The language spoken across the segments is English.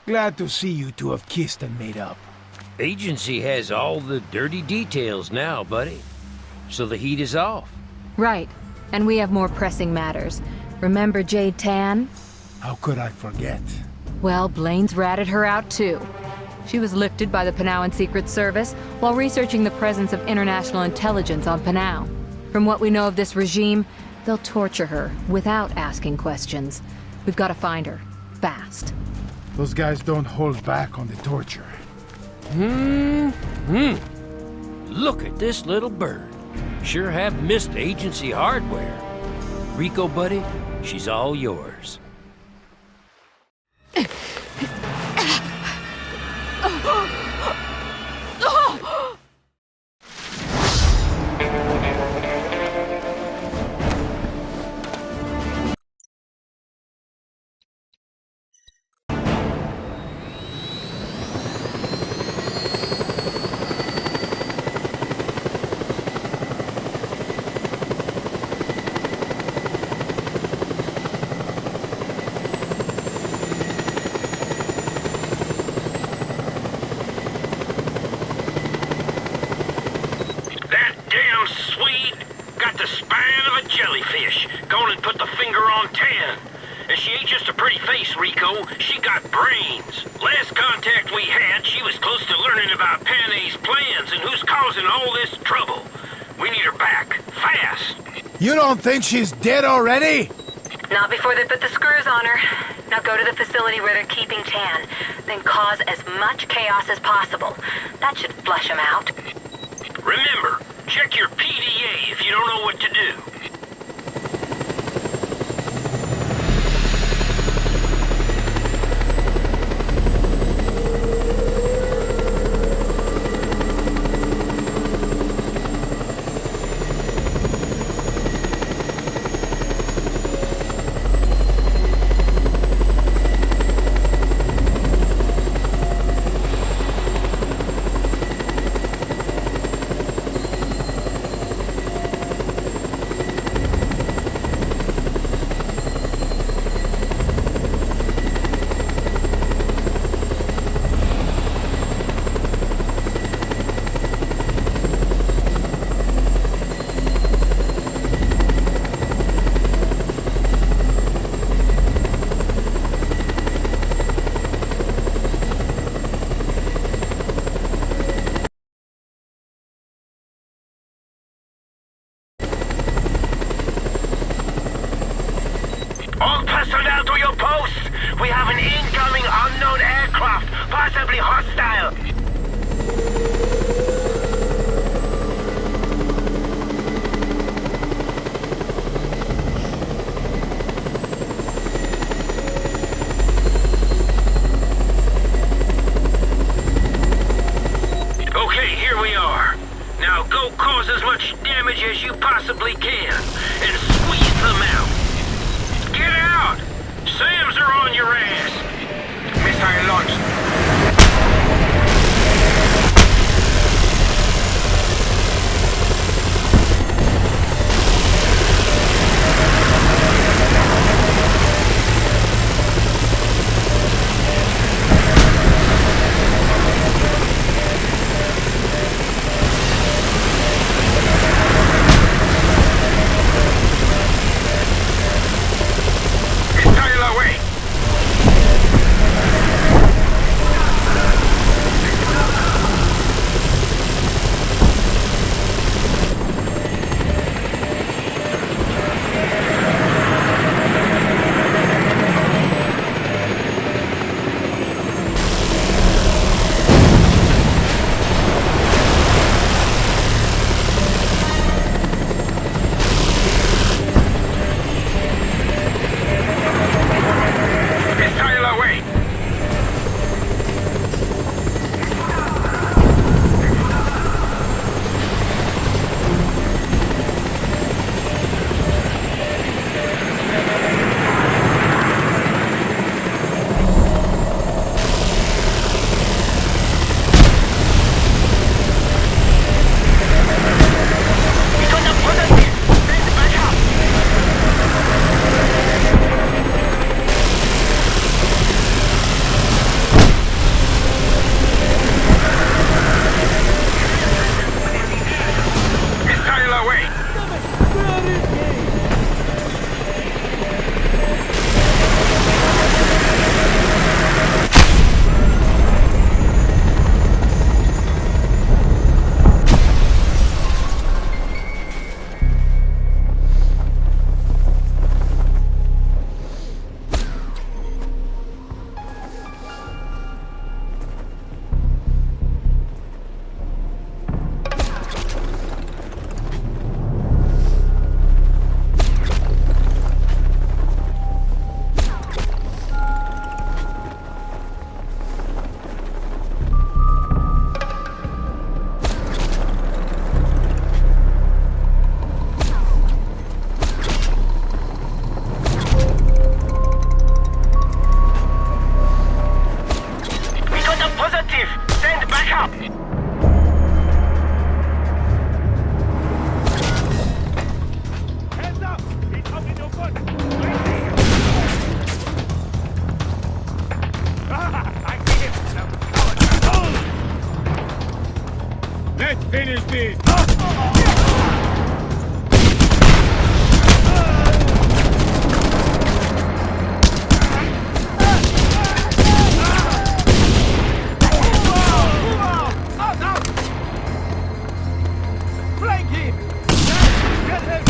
Glad to see you two have kissed and made up. Agency has all the dirty details now, buddy. So the heat is off. Right. And we have more pressing matters. Remember Jade Tan? How could I forget? Well, Blaine's ratted her out too. She was lifted by the Panauan Secret Service while researching the presence of international intelligence on Panau. From what we know of this regime, they'll torture her without asking questions. We've got to find her. Fast. Those guys don't hold back on the torture. Look at this little bird. Sure have missed agency hardware. Rico, buddy, she's all yours. Rico, she got brains. Last contact we had, she was close to learning about Panay's plans and who's causing all this trouble. We need her back, fast. You don't think she's dead already? Not before they put the screws on her. Now go to the facility where they're keeping Tan, then cause as much chaos as possible. That should flush them out. Remember, check your PDA if you don't know what to do. We have an incoming unknown aircraft, possibly hostile. Okay, here we are. Now go cause as much damage as you possibly can, and squeeze them out. Get out! SAMs are on your ass! Missile launched. sail away. We got a positive. Send backup. Hands up! He's up in your foot! I see him! Let's finish this! Flank him! Get him!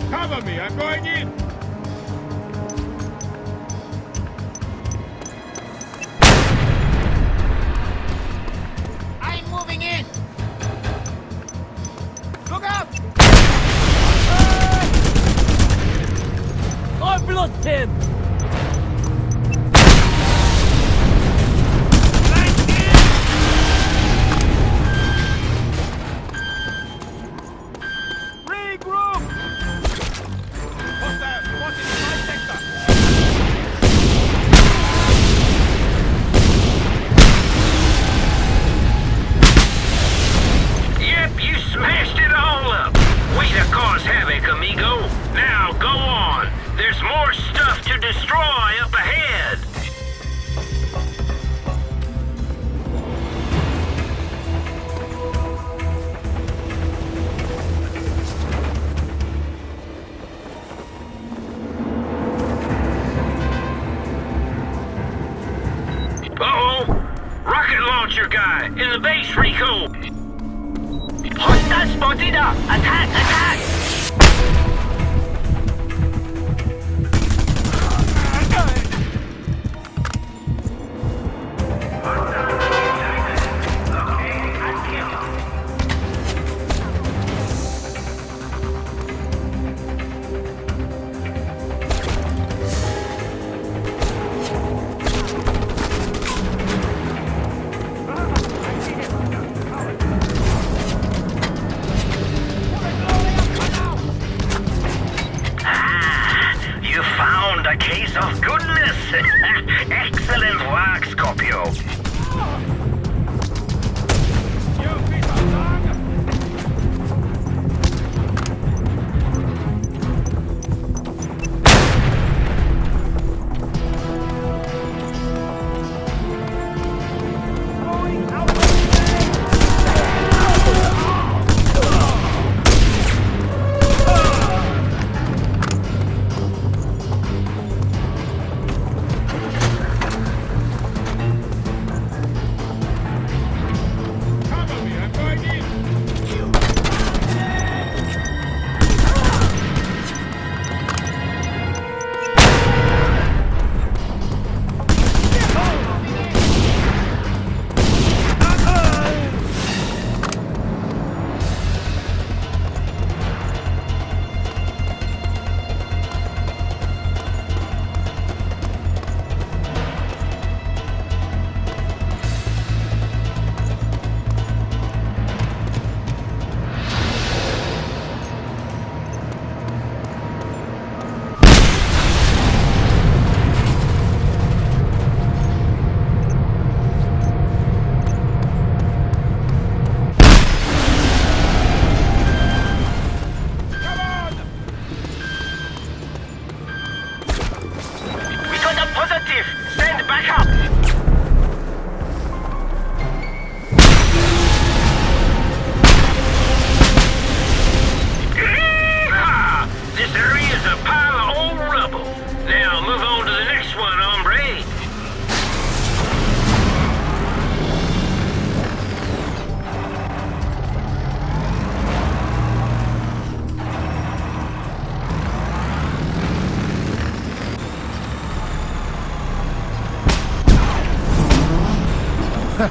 Cover me, I'm going in! I'm moving in. Look out! I blocked him! Regroup! Hostile spotted in my sector! Yep, you smashed it all up. Way to cause havoc, amigo. Now go on. There's more stuff to destroy up ahead. Uh-oh. Rocket launcher guy in the base, Rico. Hostile spotted up. Attack, attack. They've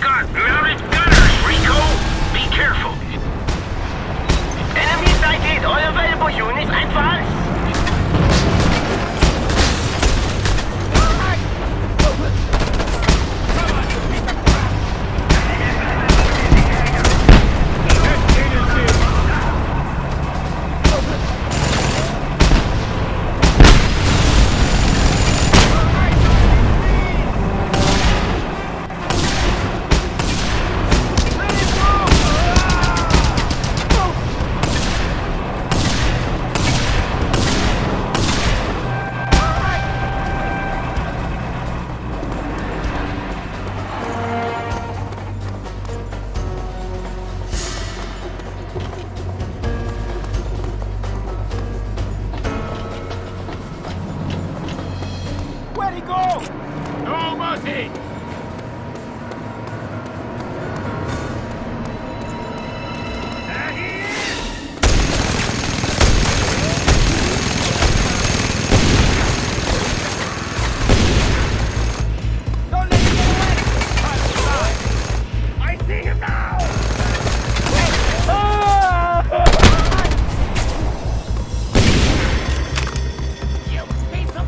got mounted gunners, Rico. Be careful. Enemy sighted! All available units advance! Where'd he go? No mercy! There he is! Don't let him get away! I see him now! You piece of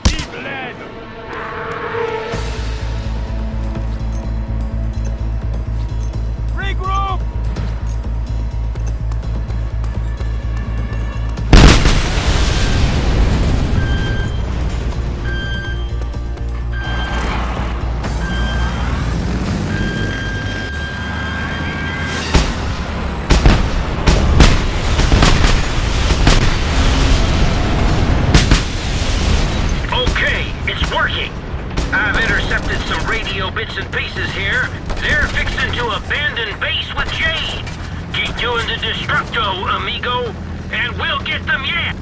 He bled! Regroup! Okay, it's working. I've intercepted some radio bits and pieces here. They're fixing to abandon base with Jade. Keep doing the destructo, amigo, and we'll get them yet.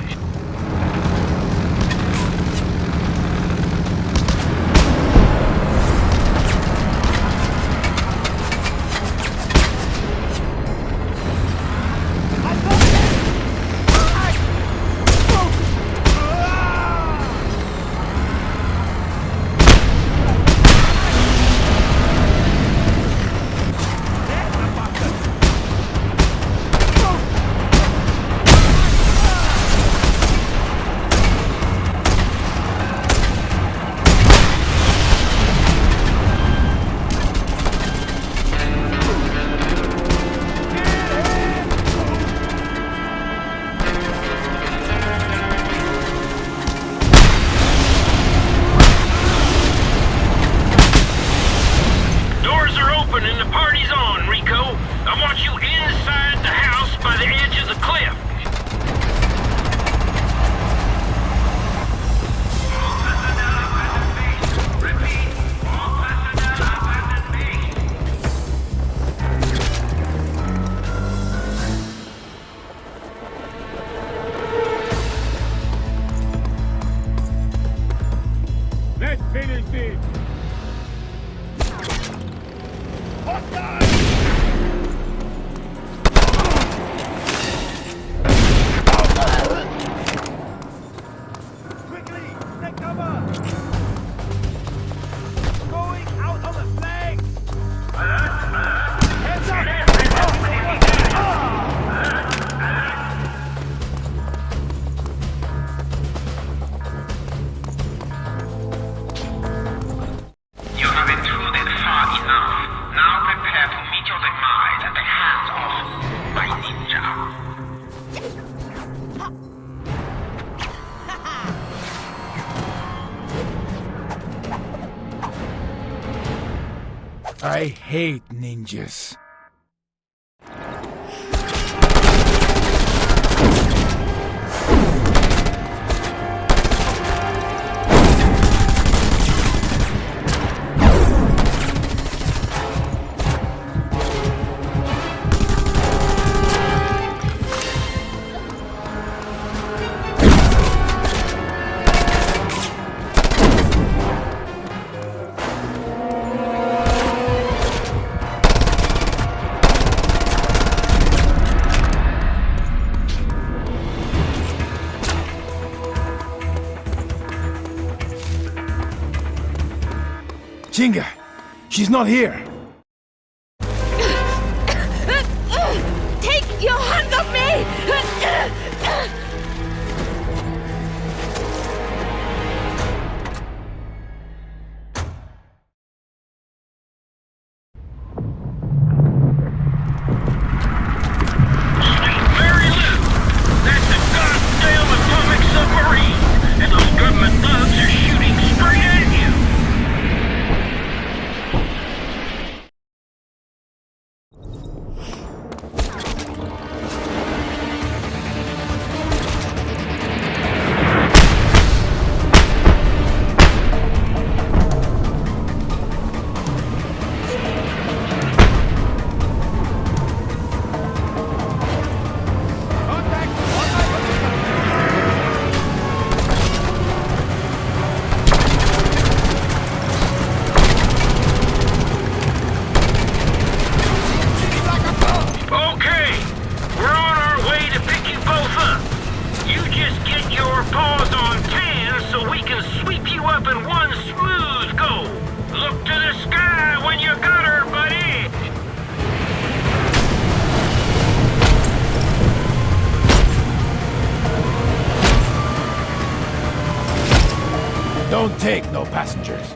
Doors are open and the party's on, Rico. I want you inside the house by the edge of the cliff. Let's finish this! Hostile! Quickly! Take cover! Going out on the flank! Heads up! You have intruded far enough. Now prepare to meet your demise at the hands of my ninja. I hate ninjas. Chinga, she's not here. Take your hands off me! Mary Lou! That's a goddamn atomic submarine! And those government thugs are shooting straight at you! Okay, we're on our way to pick you both up. You just get your paws on Tan so we can sweep you up in one smooth go. Look to the sky when you got her, buddy. Don't take no passengers.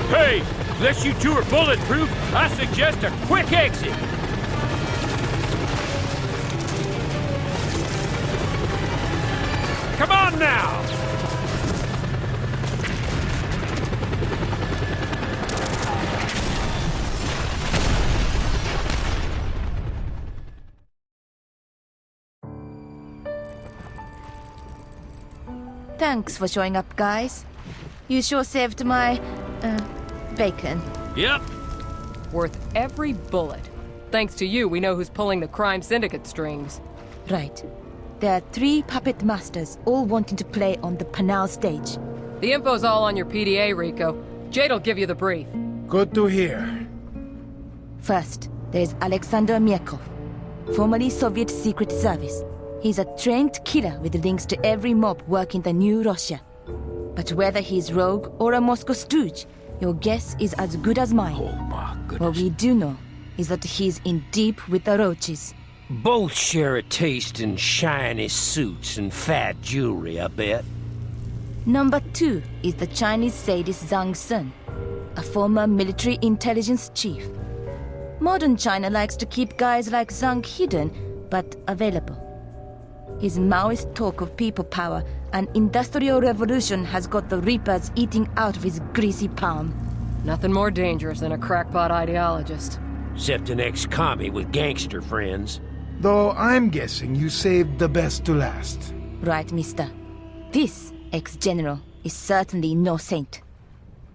Hey, unless you two are bulletproof, I suggest a quick exit. Come on now! Thanks for showing up, guys. You sure saved my, bacon. Yep. Worth every bullet. Thanks to you, we know who's pulling the crime syndicate strings. Right. There are 3 puppet masters, all wanting to play on the Panau stage. The info's all on your PDA, Rico. Jade'll give you the brief. Good to hear. First, there's Alexander Myekov, formerly Soviet Secret Service. He's a trained killer with links to every mob working the New Russia. But whether he's rogue or a Moscow stooge, your guess is as good as mine. Oh my What goodness. we do know is that he's in deep with the roaches. Both share a taste in shiny suits and fat jewelry, I bet. Number 2 is the Chinese sadist Zhang Sun, a former military intelligence chief. Modern China likes to keep guys like Zhang hidden, but available. His Maoist talk of people power and industrial revolution has got the Reapers eating out of his greasy palm. Nothing more dangerous than a crackpot ideologist. Except an ex-commie with gangster friends. Though I'm guessing you saved the best to last. Right, mister. This ex-general is certainly no saint.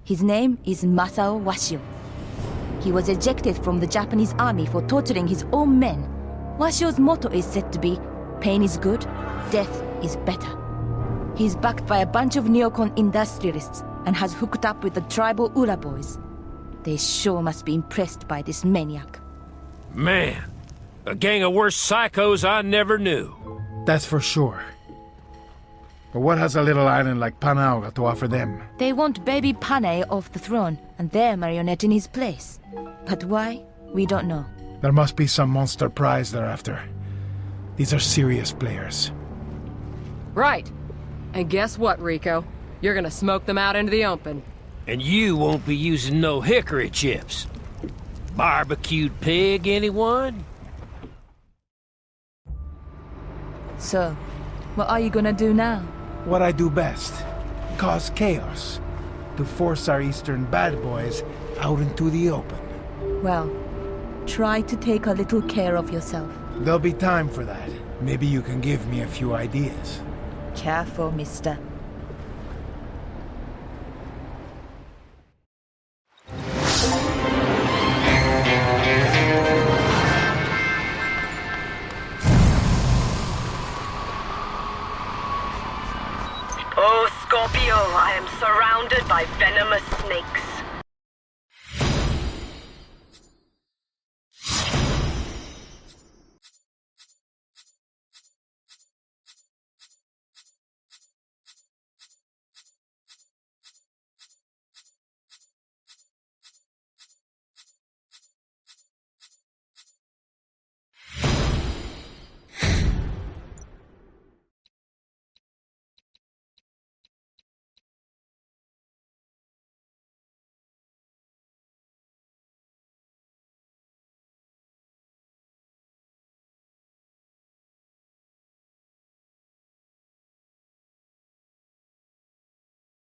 His name is Masao Washio. He was ejected from the Japanese army for torturing his own men. Washio's motto is said to be, pain is good, death is better. He's backed by a bunch of neocon industrialists and has hooked up with the tribal Ura boys. They sure must be impressed by this maniac. Man, a gang of worse psychos I never knew. That's for sure. But what has a little island like Panau got to offer them? They want baby Panay off the throne and their marionette in his place. But why? We don't know. There must be some monster prize they're after. These are serious players. Right. And guess what, Rico? You're gonna smoke them out into the open. And you won't be using no hickory chips. Barbecued pig, anyone? So, what are you gonna do now? What I do best. Cause chaos. To force our eastern bad boys out into the open. Well, try to take a little care of yourself. There'll be time for that. Maybe you can give me a few ideas. Careful, mister. Oh, Scorpio, I am surrounded by venomous snakes.